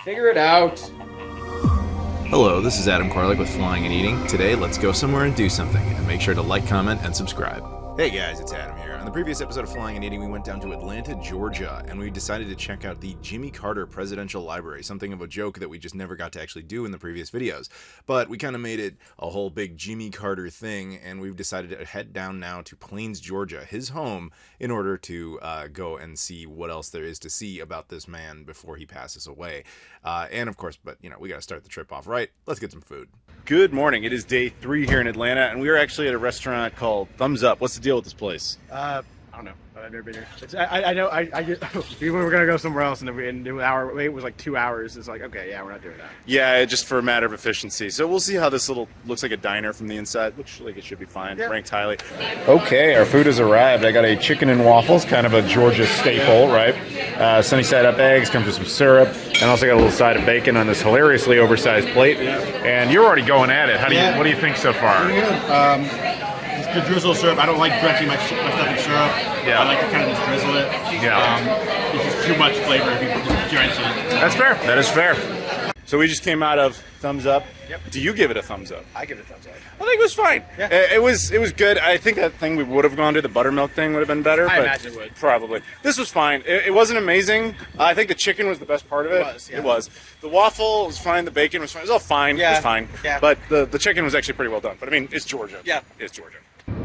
Figure it out. Hello, this is Adam Koralik with Flying and Eating. Today, let's go somewhere and do something, and make sure to like, comment, and subscribe. Hey guys, it's Adam here. On the previous episode of Flying and Eating, we went down to Atlanta, Georgia, and we decided to check out the Jimmy Carter Presidential Library, something of a joke that we just never got to actually do in the previous videos. But we kind of made it a whole big Jimmy Carter thing, and we've decided to head down now to Plains, Georgia, his home, in order to go and see what else there is to see about this man before he passes away. And of course, but you know, we got to start the trip off right. Let's get some food. Good morning. It is day 3 here in Atlanta, and we are actually at a restaurant called Thumbs Up. What's the deal with this place? I don't know. I've never been here. I know. We were gonna go somewhere else, and our wait was like 2 hours. It's like, okay, yeah, we're not doing that. Yeah, just for a matter of efficiency. So we'll see how this looks like a diner from the inside. Looks like it should be fine. Yeah. Ranked highly. Okay, our food has arrived. I got a chicken and waffles, kind of a Georgia staple, right? Sunny side up eggs, comes with some syrup, and also got a little side of bacon on this hilariously oversized plate. And you're already going at it. What do you think so far? Pretty good. The drizzle syrup, I don't like drenching my stuff in syrup. Yeah. I like to kind of just drizzle it. Yeah. It's just too much flavor if you just drench it. That's fair. That is fair. So we just came out of Thumbs Up. Yep. Do you give it a thumbs up? I give it a thumbs up. I think it was fine. Yeah. It was good. I think that thing we would have gone to, the buttermilk thing, would have been better. I but imagine it would. Probably. This was fine. It wasn't amazing. I think the chicken was the best part of it. It was, yeah. It was. The waffle was fine. The bacon was fine. It was all fine. Yeah. It was fine. Yeah. But the chicken was actually pretty well done. But I mean, it's Georgia. Yeah. It's Georgia.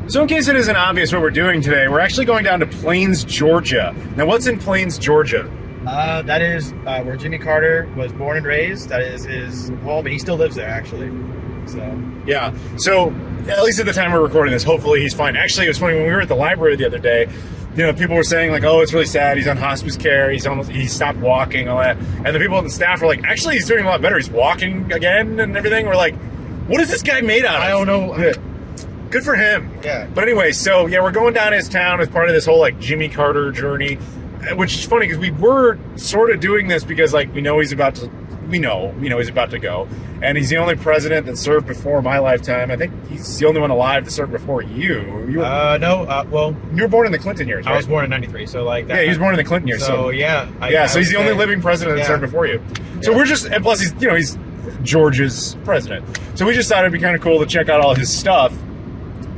So in case it isn't obvious what we're doing today, we're actually going down to Plains, Georgia. Now what's in Plains, Georgia? That is where Jimmy Carter was born and raised. That is his home, and he still lives there, actually. So Yeah. So at least at the time we're recording this, hopefully he's fine. Actually, it was funny when we were at the library the other day. You know, people were saying like, "Oh, it's really sad. He's on hospice care. He stopped walking, all that." And the people on the staff were like, "Actually, he's doing a lot better. He's walking again and everything." We're like, "What is this guy made out of?" I don't know. Good for him. Yeah. But anyway, so yeah, we're going down his town as part of this whole like Jimmy Carter journey, which is funny because we were sort of doing this because like we know he's about to go, and he's the only president that served before my lifetime. I think he's the only one alive that served before you. Well, You were born in the Clinton years, right? I was born in '93, so like that. Yeah, he was born in the Clinton years. So yeah. So he's the only living president that Yeah. served before you. So Yeah. we're just, and plus he's Georgia's president. So we just thought it'd be kind of cool to check out all his stuff,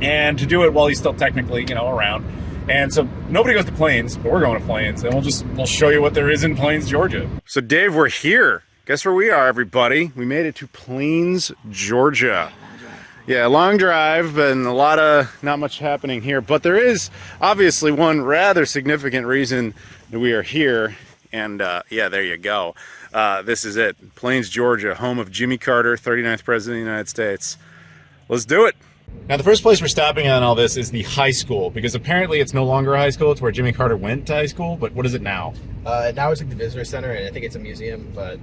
and to do it while he's still technically, around. And so nobody goes to Plains, but we're going to Plains, and we'll show you what there is in Plains, Georgia. So Dave, we're here. Guess where we are, everybody? We made it to Plains, Georgia. Yeah, long drive, and not much happening here, but there is obviously one rather significant reason that we are here, and yeah, there you go. This is it, Plains, Georgia, home of Jimmy Carter, 39th President of the United States. Let's do it. Now, the first place we're stopping on all this is the high school, because apparently it's no longer a high school. It's where Jimmy Carter went to high school, but what is it now? Now it's like the visitor center, and I think it's a museum. But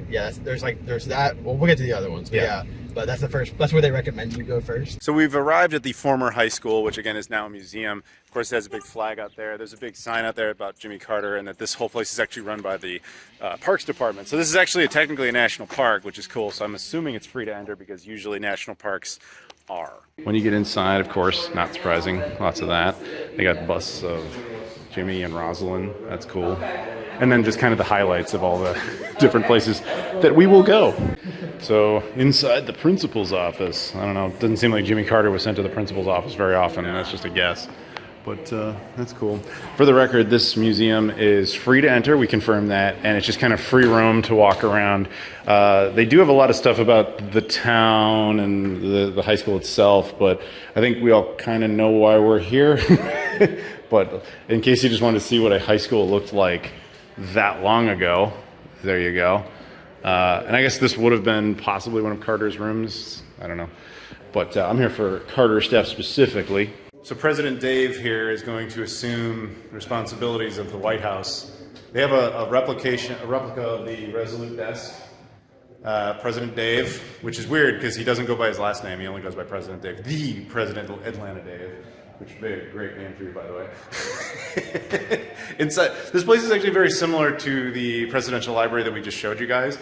yeah, there's that. Well, we'll get to the other ones. But yeah. But that's the first. That's where they recommend you go first. So we've arrived at the former high school, which again is now a museum. Of course, it has a big flag out there. There's a big sign out there about Jimmy Carter, and that this whole place is actually run by the Parks Department. So this is actually technically a national park, which is cool. So I'm assuming it's free to enter because usually national parks are. When you get inside, of course, not surprising, lots of that. They got busts of Jimmy and Rosalind. That's cool. And then just kind of the highlights of all the different places that we will go. So inside the principal's office, I don't know, it doesn't seem like Jimmy Carter was sent to the principal's office very often, and that's just a guess. But that's cool. For the record, this museum is free to enter. We confirmed that, and it's just kind of free roam to walk around. They do have a lot of stuff about the town and the high school itself, but I think we all kind of know why we're here. But in case you just wanted to see what a high school looked like that long ago, there you go. And I guess this would have been possibly one of Carter's rooms. I don't know. But I'm here for Carter staff specifically. So President Dave here is going to assume responsibilities of the White House. They have a replica of the Resolute desk. President Dave, which is weird because he doesn't go by his last name. He only goes by President Dave. The President of Atlanta Dave, which would be a great name for you, by the way. Inside, this place is actually very similar to the presidential library that we just showed you guys.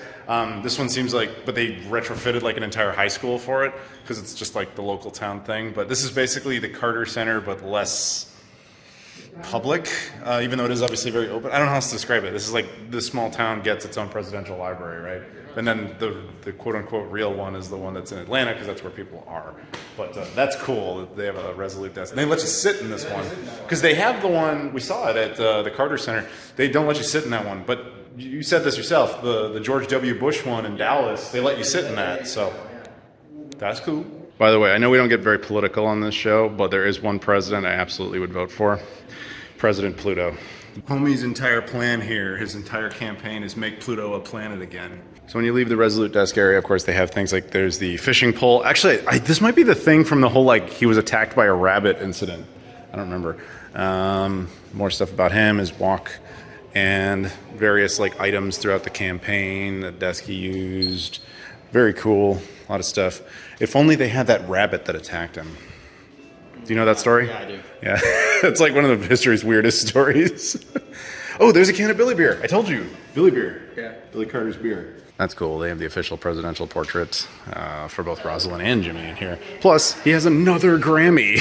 This one seems like, but they retrofitted like an entire high school for it because it's just like the local town thing. But this is basically the Carter Center, but less public, even though it is obviously very open. I don't know how else to describe it. This is like this small town gets its own presidential library, right? And then the quote-unquote real one is the one that's in Atlanta, because that's where people are. But that's cool. They have a Resolute desk. And they let you sit in this one. Because they have the one, we saw it at the Carter Center. They don't let you sit in that one. But you said this yourself, the George W. Bush one in Dallas, they let you sit in that. So that's cool. By the way, I know we don't get very political on this show, but there is one president I absolutely would vote for. President Pluto. Homie's entire plan here, his entire campaign, is make Pluto a planet again. So when you leave the Resolute desk area, of course, they have things like there's the fishing pole. Actually, this might be the thing from the whole, like, he was attacked by a rabbit incident. I don't remember. More stuff about him, his walk, and various, like, items throughout the campaign, the desk he used. Very cool. A lot of stuff. If only they had that rabbit that attacked him. Do you know that story? Yeah, I do. Yeah, it's like one of the history's weirdest stories. Oh, there's a can of Billy beer. I told you. Billy beer. Yeah. Billy Carter's beer. That's cool. They have the official presidential portrait for both Rosalind and Jimmy in here. Plus, he has another Grammy.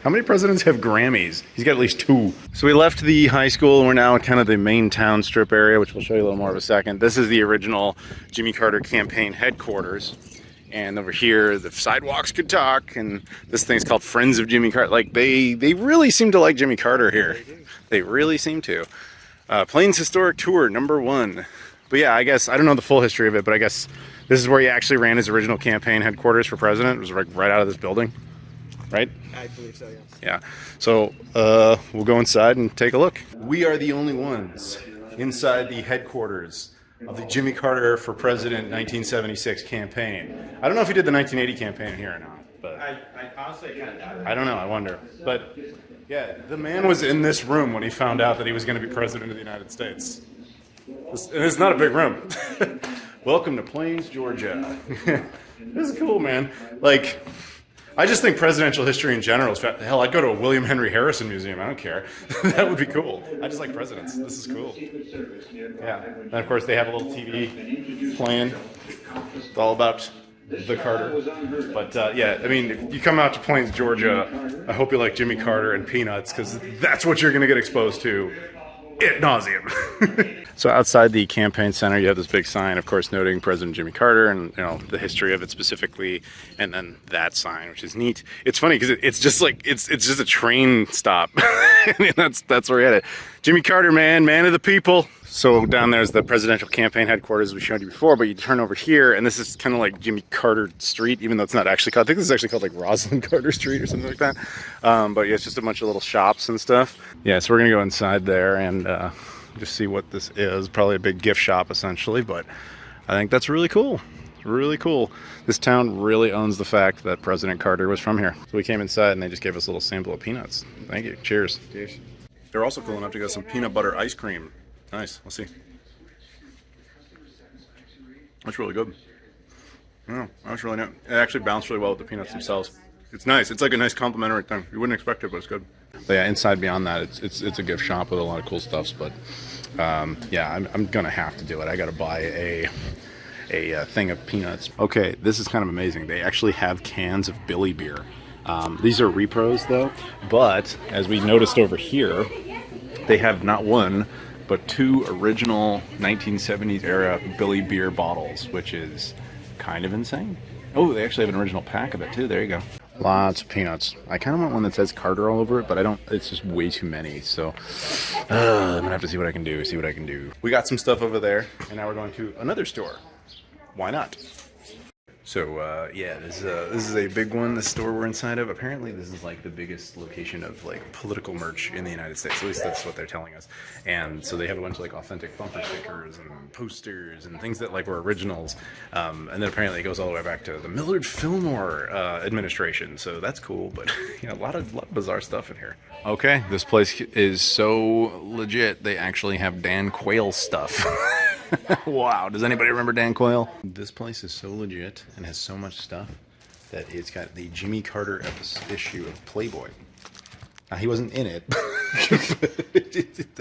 How many presidents have Grammys? He's got at least 2. So we left the high school, and we're now at kind of the main town strip area, which we'll show you a little more of a second. This is the original Jimmy Carter campaign headquarters. And over here, the sidewalks could talk, and this thing's called Friends of Jimmy Carter. Like, they really seem to like Jimmy Carter here. They really seem to. Plains Historic Tour, #1. But yeah, I guess, I don't know the full history of it, but I guess this is where he actually ran his original campaign headquarters for president. It was right out of this building, right? I believe so, yes. Yeah. So we'll go inside and take a look. We are the only ones inside the headquarters of the Jimmy Carter for President 1976 campaign. I don't know if he did the 1980 campaign here or not, but I honestly kind of doubt it. I don't know. I wonder. But yeah, the man was in this room when he found out that he was going to be president of the United States. And it's not a big room. Welcome to Plains, Georgia. This is cool, man. Like, I just think presidential history in general is hell. I'd go to a William Henry Harrison museum. I don't care. That would be cool. I just like presidents. This is cool. Yeah. And of course, they have a little TV playing. It's all about the Carter. But yeah, I mean, if you come out to Plains, Georgia, I hope you like Jimmy Carter and peanuts, because that's what you're going to get exposed to ad nauseum. So outside the campaign center, you have this big sign, of course, noting President Jimmy Carter and, you know, the history of it specifically, and then that sign, which is neat. It's funny because it's just like it's just a train stop. I mean, that's where we're at it. Jimmy Carter, man of the people. So down there's the presidential campaign headquarters we showed you before, but you turn over here, and this is kind of like Jimmy Carter Street, even though it's not actually called. I think this is actually called like Rosalind Carter Street or something like that. But yeah, it's just a bunch of little shops and stuff. Yeah, so we're gonna go inside there and just see what this is. Probably a big gift shop essentially, but I think that's really cool. Really cool. This town really owns the fact that President Carter was from here. So we came inside and they just gave us a little sample of peanuts. Thank you. Cheers. Cheers. They're also cool enough to get some peanut butter ice cream. Nice. Let's see. That's really good. Oh, that's really nice. It actually balanced really well with the peanuts themselves. It's nice. It's like a nice complimentary thing. You wouldn't expect it, but it's good. But yeah, inside beyond that, it's a gift shop with a lot of cool stuffs. But yeah, I'm gonna have to do it. I gotta buy a thing of peanuts. Okay, this is kind of amazing. They actually have cans of Billy beer. These are repros though, but as we noticed over here, they have not one, but 2 original 1970s era Billy beer bottles, which is kind of insane. Oh, they actually have an original pack of it too. There you go. Lots of peanuts. I kind of want one that says Carter all over it, but I don't. It's just way too many. So I'm gonna have to see what I can do. We got some stuff over there, and now we're going to another store. Why not? So yeah, this is a big one. The store we're inside of. Apparently, this is like the biggest location of like political merch in the United States. At least that's what they're telling us. And so they have a bunch of like authentic bumper stickers and posters and things that like were originals. And then apparently it goes all the way back to the Millard Fillmore administration. So that's cool. But you know, a lot of bizarre stuff in here. Okay, this place is so legit. They actually have Dan Quayle stuff. Wow, does anybody remember Dan Quayle? This place is so legit and has so much stuff that it's got the Jimmy Carter issue of Playboy. Now, he wasn't in it.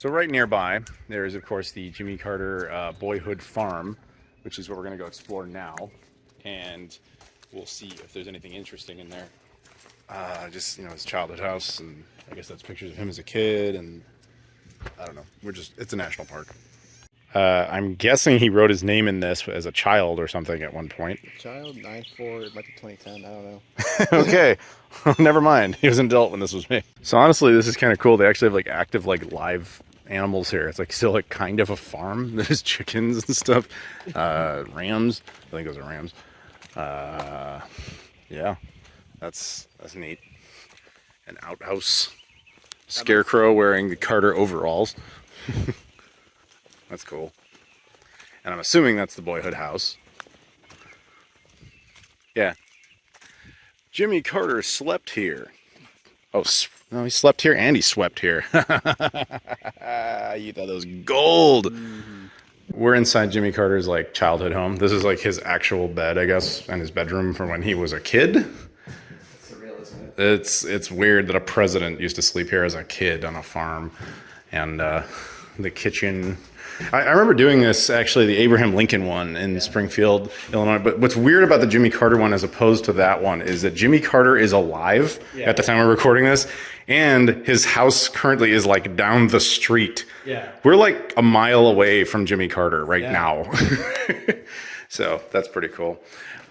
So right nearby, there is, of course, the Jimmy Carter Boyhood Farm, which is what we're going to go explore now. And we'll see if there's anything interesting in there. Just, you know, his childhood house and I guess that's pictures of him as a kid, and I don't know. It's a national park. I'm guessing he wrote his name in this as a child or something at one point. Child, 9/4, it might be 2010, I don't know. Okay, never mind. He was an adult when this was made. So honestly, this is kind of cool. They actually have like active like live animals here. It's like still like kind of a farm. There's chickens and stuff. Rams. I think those are rams. Yeah, that's neat. An outhouse. Scarecrow wearing the Carter overalls. That's cool. And I'm assuming that's the Boyhood house. Yeah. Jimmy Carter slept here. Oh, no, he slept here and he swept here. You thought that was gold. Mm-hmm. We're inside Jimmy Carter's like childhood home. This is like his actual bed, I guess, and his bedroom from when he was a kid. It's surreal, isn't it? It's weird that a president used to sleep here as a kid on a farm. And the kitchen. I remember doing this, actually, the Abraham Lincoln one in Springfield, Illinois. But what's weird about the Jimmy Carter one as opposed to that one is that Jimmy Carter is alive at the time we're recording this. And his house currently is like down the street. Yeah. We're like a mile away from Jimmy Carter right now. So that's pretty cool.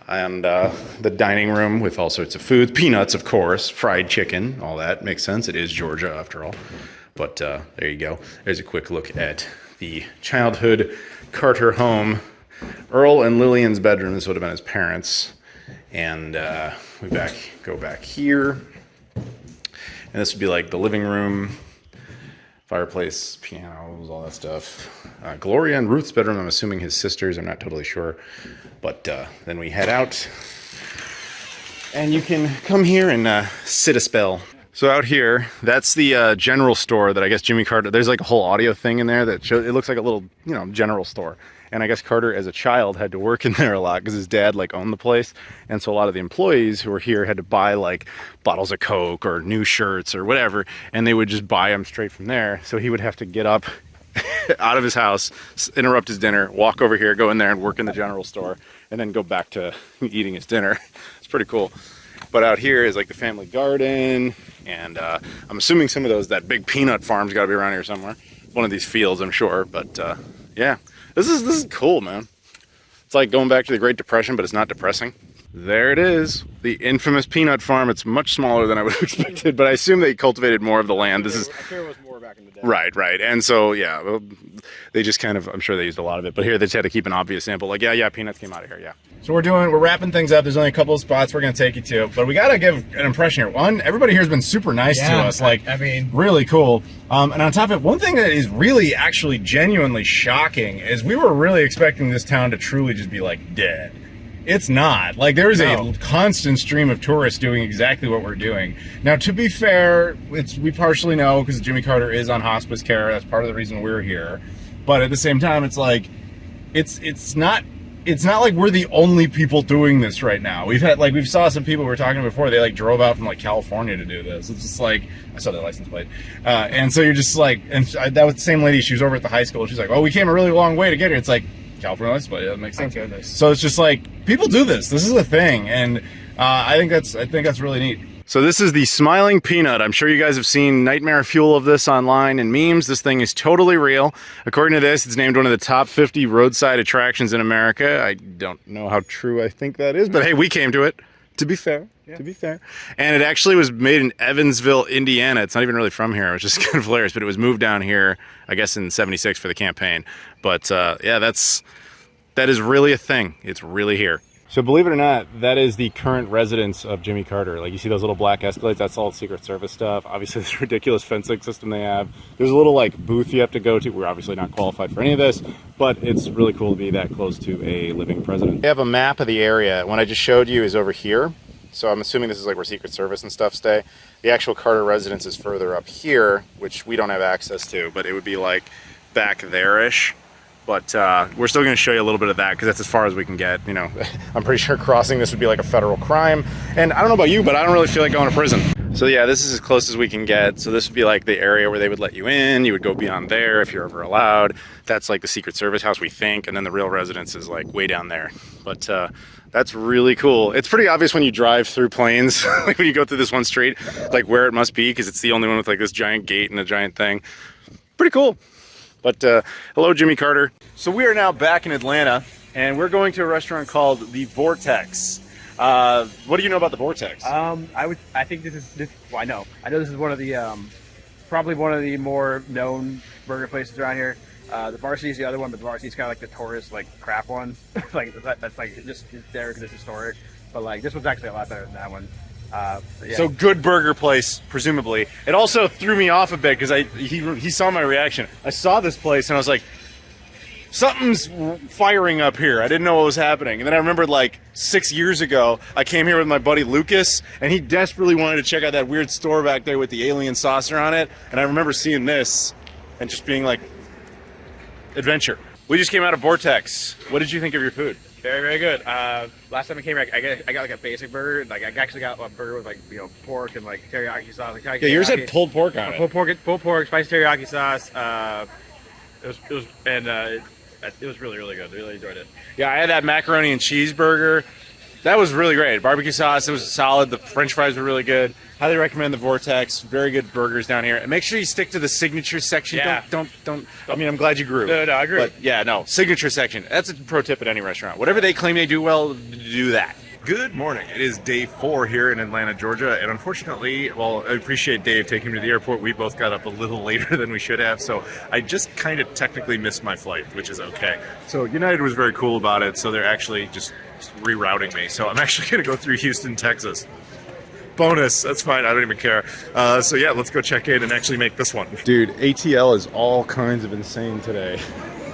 And the dining room with all sorts of foods, peanuts, of course, fried chicken, all that makes sense. It is Georgia after all. But there you go. There's a quick look at the childhood Carter home. Earl and Lillian's bedroom. This would have been his parents. And we go back here. And this would be like the living room, fireplace, pianos, all that stuff. Gloria and Ruth's bedroom, I'm assuming his sisters. I'm not totally sure. But then we head out. And you can come here and sit a spell. So out here, that's the general store that I guess Jimmy Carter, there's like a whole audio thing in there that shows, it looks like a little, general store. And I guess Carter as a child had to work in there a lot because his dad like owned the place. And so a lot of the employees who were here had to buy like bottles of Coke or new shirts or whatever. And they would just buy them straight from there. So he would have to get up out of his house, interrupt his dinner, walk over here, go in there and work in the general store, and then go back to eating his dinner. It's pretty cool. But out here is like the family garden, and I'm assuming some of that big peanut farm's got to be around here somewhere. One of these fields, I'm sure. But yeah, this is cool, man. It's like going back to the Great Depression, but it's not depressing. There it is, the infamous peanut farm. It's much smaller than I would have expected, but I assume they cultivated more of the land. I'm sure it was more back in the day. Right. And so, yeah, well, they just kind of, I'm sure they used a lot of it, but here they just had to keep an obvious sample. Like, yeah, peanuts came out of here, yeah. So we're wrapping things up. There's only a couple of spots we're going to take you to, but we got to give an impression here. One, everybody here has been super nice to us. Like, I mean, really cool. And on top of it, one thing that is really actually genuinely shocking is we were really expecting this town to truly just be like dead. It's not. Like, there is a constant stream of tourists doing exactly what we're doing. Now, to be fair, we partially know because Jimmy Carter is on hospice care. That's part of the reason we're here. But at the same time, it's like, it's not like we're the only people doing this right now. We saw some people we were talking to before. They like drove out from like California to do this. It's just like, I saw their license plate. And so you're just like, and that was the same lady. She was over at the high school. She's like, oh, we came a really long way to get here. It's like, California license plate. That makes sense. So it's just like, people do this. This is a thing. And I think that's really neat. So this is the Smiling Peanut. I'm sure you guys have seen nightmare fuel of this online and memes. This thing is totally real. According to this, it's named one of the top 50 roadside attractions in America. I don't know how true I think that is, but hey, we came to it, to be fair. Yeah. To be fair. And it actually was made in Evansville, Indiana. It's not even really from here. It was just kind of hilarious, but it was moved down here, I guess, in '76 for the campaign. But yeah, that is really a thing. It's really here. So believe it or not, that is the current residence of Jimmy Carter. Like, you see those little black Escalades? That's all Secret Service stuff. Obviously, this ridiculous fencing system they have. There's a little like booth you have to go to. We're obviously not qualified for any of this, but it's really cool to be that close to a living president. We have a map of the area. What I just showed you is over here. So I'm assuming this is like where Secret Service and stuff stay. The actual Carter residence is further up here, which we don't have access to, but it would be like back there-ish. But we're still going to show you a little bit of that because that's as far as we can get. I'm pretty sure crossing this would be like a federal crime. And I don't know about you, but I don't really feel like going to prison. So yeah, this is as close as we can get. So this would be like the area where they would let you in. You would go beyond there if you're ever allowed. That's like the Secret Service house, we think, and then the real residence is like way down there. But that's really cool. It's pretty obvious when you drive through Plains, like when you go through this one street, like where it must be, because it's the only one with like this giant gate and a giant thing. Pretty cool. But hello, Jimmy Carter. So we are now back in Atlanta, and we're going to a restaurant called The Vortex. What do you know about The Vortex? I think well, I know this is one of the probably one of the more known burger places around here. The Varsity is the other one, but the Varsity is kind of like the tourist like crap one. Like that's like just there because it's historic. But like this one's actually a lot better than that one. Yeah. So good burger place, presumably. It also threw me off a bit because he saw my reaction. I saw this place and I was like, something's firing up here. I didn't know what was happening. And then I remembered like 6 years ago, I came here with my buddy Lucas, and he desperately wanted to check out that weird store back there with the alien saucer on it. And I remember seeing this and just being like, adventure. We just came out of Vortex. What did you think of your food? Very, very good. Last time I came here, I got like a basic burger. Like I actually got a burger with like pork and like teriyaki sauce. Like, yeah, yours had pulled pork on it. Pulled pork, spicy teriyaki sauce. It was really, really good. I really enjoyed it. Yeah, I had that macaroni and cheeseburger. That was really great. Barbecue sauce, it was solid. The French fries were really good. Highly recommend the Vortex. Very good burgers down here. And make sure you stick to the signature section. Yeah. Don't. I mean, I'm glad you grew. No, I agree. But yeah, no, signature section. That's a pro tip at any restaurant. Whatever they claim they do well, do that. Good morning. It is day 4 here in Atlanta, Georgia, and unfortunately, well, I appreciate Dave taking me to the airport. We both got up a little later than we should have, so I just kind of technically missed my flight, which is okay. So United was very cool about it, so they're actually just rerouting me. So I'm actually going to go through Houston, Texas. Bonus, that's fine, I don't even care. So yeah, let's go check in and actually make this one. Dude, ATL is all kinds of insane today.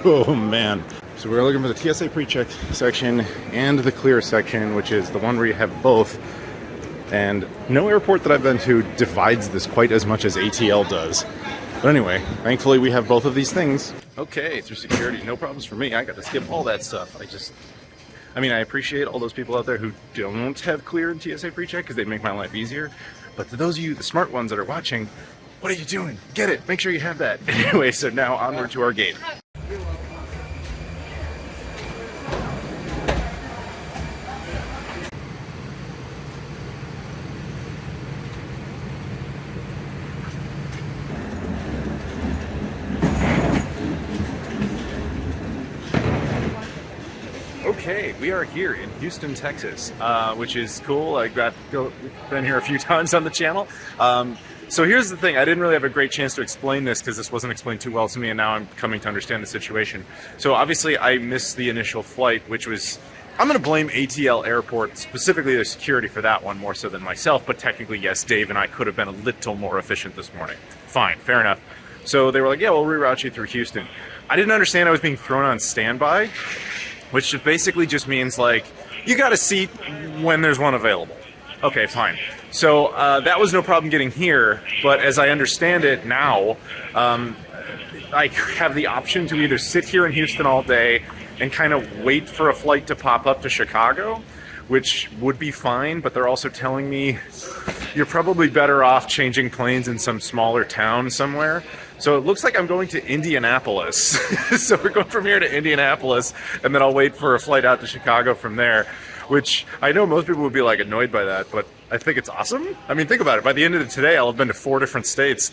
Oh man. So we're looking for the TSA pre-check section and the clear section, which is the one where you have both. And no airport that I've been to divides this quite as much as ATL does. But anyway, thankfully we have both of these things. Okay, through security, no problems for me. I got to skip all that stuff. I mean, I appreciate all those people out there who don't have clear and TSA pre-check because they make my life easier. But to those of you, the smart ones that are watching, what are you doing? Get it, make sure you have that. Anyway, so now onward to our gate. Okay, we are here in Houston, Texas, which is cool. I've been here a few times on the channel. So here's the thing, I didn't really have a great chance to explain this because this wasn't explained too well to me, and now I'm coming to understand the situation. So obviously I missed the initial flight, which was, I'm going to blame ATL Airport, specifically the security for that one more so than myself, but technically yes, Dave and I could have been a little more efficient this morning. Fine, fair enough. So they were like, yeah, we'll reroute you through Houston. I didn't understand I was being thrown on standby, which basically just means like, you got a seat when there's one available. Okay, fine. So that was no problem getting here, but as I understand it now, I have the option to either sit here in Houston all day and kind of wait for a flight to pop up to Chicago, which would be fine, but they're also telling me you're probably better off changing planes in some smaller town somewhere. So it looks like I'm going to Indianapolis. So we're going from here to Indianapolis, and then I'll wait for a flight out to Chicago from there, which I know most people would be like annoyed by that, but I think it's awesome. I mean, think about it. By the end of today, I'll have been to 4 different states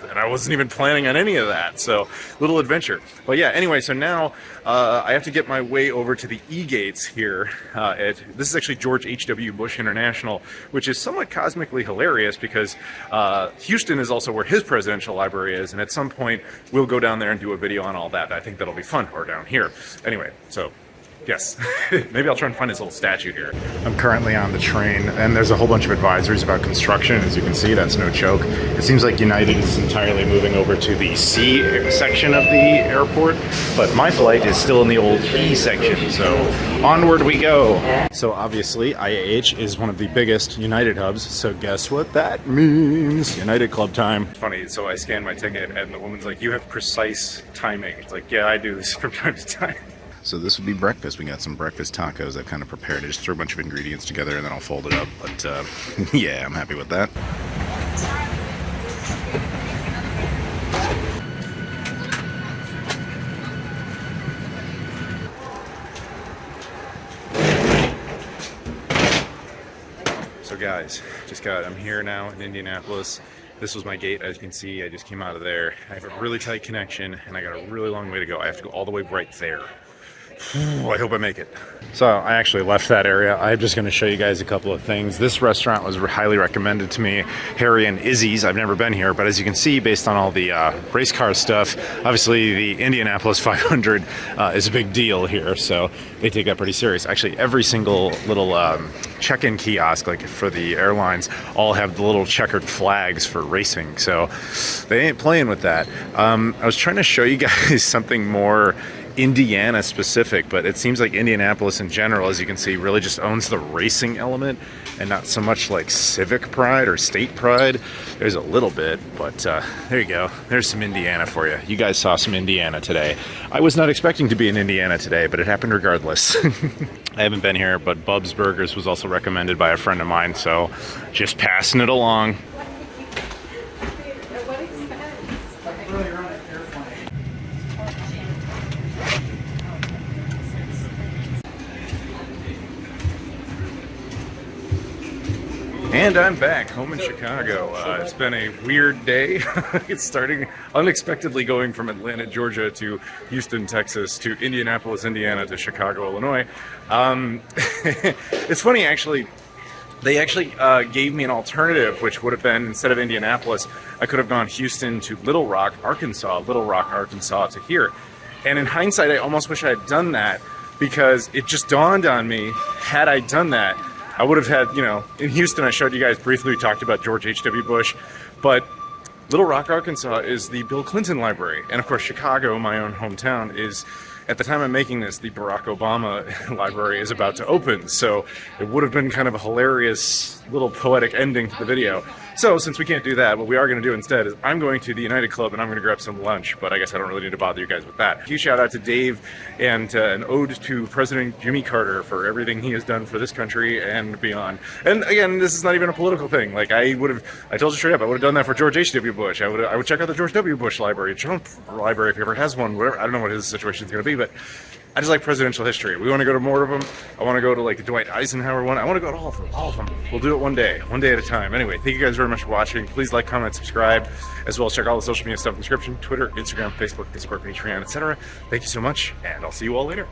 and I wasn't even planning on any of that. So little adventure. But yeah, anyway, so now I have to get my way over to the E-gates here. This is actually George H.W. Bush International, which is somewhat cosmically hilarious because Houston is also where his presidential library is. And at some point, we'll go down there and do a video on all that. I think that'll be fun, or down here. Anyway, so yes, maybe I'll try and find his little statue here. I'm currently on the train, and there's a whole bunch of advisories about construction. As you can see, that's no joke. It seems like United is entirely moving over to the C section of the airport, but my flight is still in the old E section, so onward we go. So obviously, IAH is one of the biggest United hubs, so guess what that means? United Club time. Funny, so I scanned my ticket, and the woman's like, you have precise timing. It's like, yeah, I do this from time to time. So this would be breakfast. We got some breakfast tacos I've kind of prepared. I just threw a bunch of ingredients together and then I'll fold it up. But yeah, I'm happy with that. guys, I'm here now in Indianapolis. This was my gate, as you can see. I just came out of there. I have a really tight connection, and I got a really long way to go. I have to go all the way right there. I hope I make it. So I actually left that area. I'm just going to show you guys a couple of things. This restaurant was highly recommended to me, Harry and Izzy's. I've never been here, but as you can see, based on all the race car stuff, obviously the Indianapolis 500 is a big deal here, so they take that pretty serious. Actually, every single little check-in kiosk, like for the airlines, all have the little checkered flags for racing, so they ain't playing with that. I was trying to show you guys something more Indiana specific, but it seems like Indianapolis in general, as you can see, really just owns the racing element and not so much like civic pride or state pride. There's a little bit, but there you go. There's some Indiana for you. You guys saw some Indiana today. I was not expecting to be in Indiana today, but it happened regardless. I haven't been here, but Bub's Burgers was also recommended by a friend of mine, so just passing it along. And I'm back home in Chicago. It's been a weird day. It's starting unexpectedly, going from Atlanta, Georgia to Houston, Texas to Indianapolis, Indiana to Chicago, Illinois. It's funny, actually. They actually gave me an alternative, which would have been, instead of Indianapolis, I could have gone Houston to Little Rock, Arkansas to here. And in hindsight, I almost wish I had done that, because it just dawned on me, had I done that, I would have had, you know, in Houston, I showed you guys briefly, we talked about George H.W. Bush, but Little Rock, Arkansas is the Bill Clinton Library. And of course, Chicago, my own hometown, is, at the time I'm making this, the Barack Obama Library is about to open. So it would have been kind of a hilarious little poetic ending to the video. So since we can't do that, what we are going to do instead is I'm going to the United Club and I'm going to grab some lunch, but I guess I don't really need to bother you guys with that. Huge shout out to Dave and an ode to President Jimmy Carter for everything he has done for this country and beyond. And again, this is not even a political thing. Like, I told you straight up, I would have done that for George H.W. Bush. I would check out the George W. Bush Library, Trump Library if he ever has one, whatever. I don't know what his situation is going to be, but I just like presidential history. We want to go to more of them. I want to go to like the Dwight Eisenhower one. I want to go to all of them. We'll do it one day at a time. Anyway, thank you guys very much for watching. Please like, comment, subscribe, as well as check all the social media stuff in the description: Twitter, Instagram, Facebook, Discord, Patreon, etc. Thank you so much, and I'll see you all later.